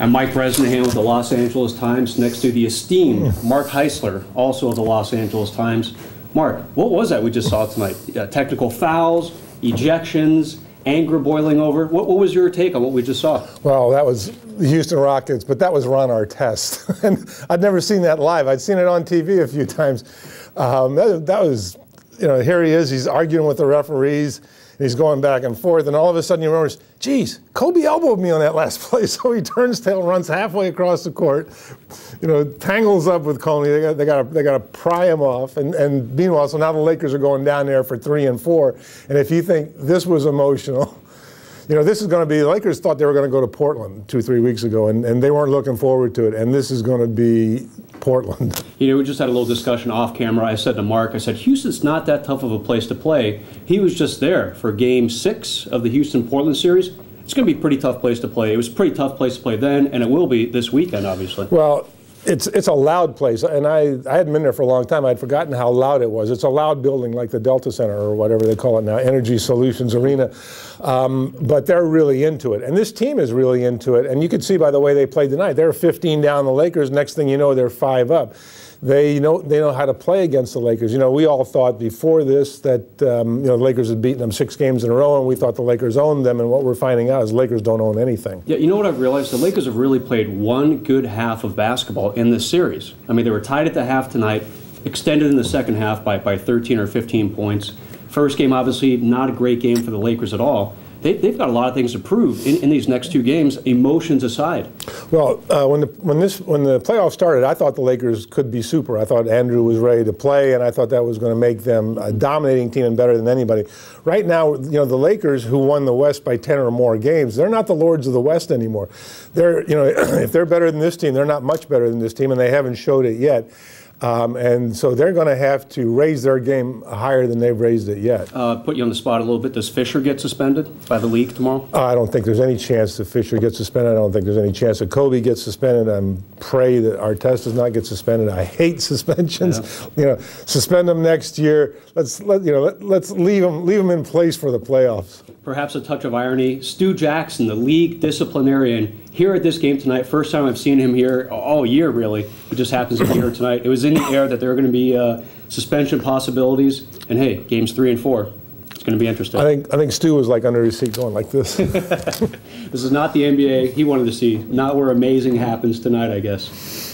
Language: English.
I'm Mike Bresnahan with the Los Angeles Times, next to the esteemed Mark Heisler, also of the Los Angeles Times. Mark, what was that we just saw tonight? Technical fouls, ejections, anger boiling over. What was your take on what we just saw? Well, that was the Houston Rockets, but that was Ron Artest. And I'd never seen that live. I'd seen it on TV a few times. That was, here he is. He's arguing with the referees. He's going back and forth, and all of a sudden he remembers, geez, Kobe elbowed me on that last play. So he turns tail, runs halfway across the court, tangles up with Coney. They got to pry him off. And meanwhile, so now the Lakers are going down there for 3 and 4. And if you think this was emotional, this is going to be, the Lakers thought they were going to go to Portland 2-3 weeks ago, and they weren't looking forward to it. And this is going to be Portland. We just had a little discussion off camera. I said to Mark, Houston's not that tough of a place to play. He was just there for Game 6 of the Houston-Portland series. It's going to be a pretty tough place to play. It was a pretty tough place to play then, and it will be this weekend, obviously. Well, it's a loud place, and I hadn't been there for a long time. I'd forgotten how loud it was. It's a loud building like the Delta Center or whatever they call it now, Energy Solutions Arena. But they're really into it, and this team is really into it. And you could see by the way they played tonight. They're 15 down the Lakers. Next thing you know, they're 5 up. They know how to play against the Lakers. We all thought before this that the Lakers had beaten them 6 games in a row, and we thought the Lakers owned them. And what we're finding out is the Lakers don't own anything. Yeah, you know what I've realized? The Lakers have really played one good half of basketball in this series. They were tied at the half tonight, extended in the second half by 13 or 15 points. First game, obviously, not a great game for the Lakers at all. They've got a lot of things to prove in these next 2 games, emotions aside. Well, when the playoffs started, I thought the Lakers could be super. I thought Andrew was ready to play, and I thought that was going to make them a dominating team and better than anybody. Right now, the Lakers, who won the West by 10 or more games, they're not the lords of the West anymore. If they're better than this team, they're not much better than this team, and they haven't showed it yet. And so they're going to have to raise their game higher than they've raised it yet. Put you on the spot a little bit. Does Fisher get suspended by the league tomorrow? I don't think there's any chance that Fisher gets suspended. I don't think there's any chance that Kobe gets suspended. I pray that Artest does not get suspended. I hate suspensions. Yeah. Suspend them next year. Let's leave them in place for the playoffs. Perhaps a touch of irony. Stu Jackson, the league disciplinarian, here at this game tonight. First time I've seen him here all year, really. It just happens to be here tonight. It was in the air that there were going to be suspension possibilities. And hey, games 3 and 4. It's going to be interesting. I think Stu was like under his seat going like this. This is not the NBA he wanted to see. Not where amazing happens tonight, I guess.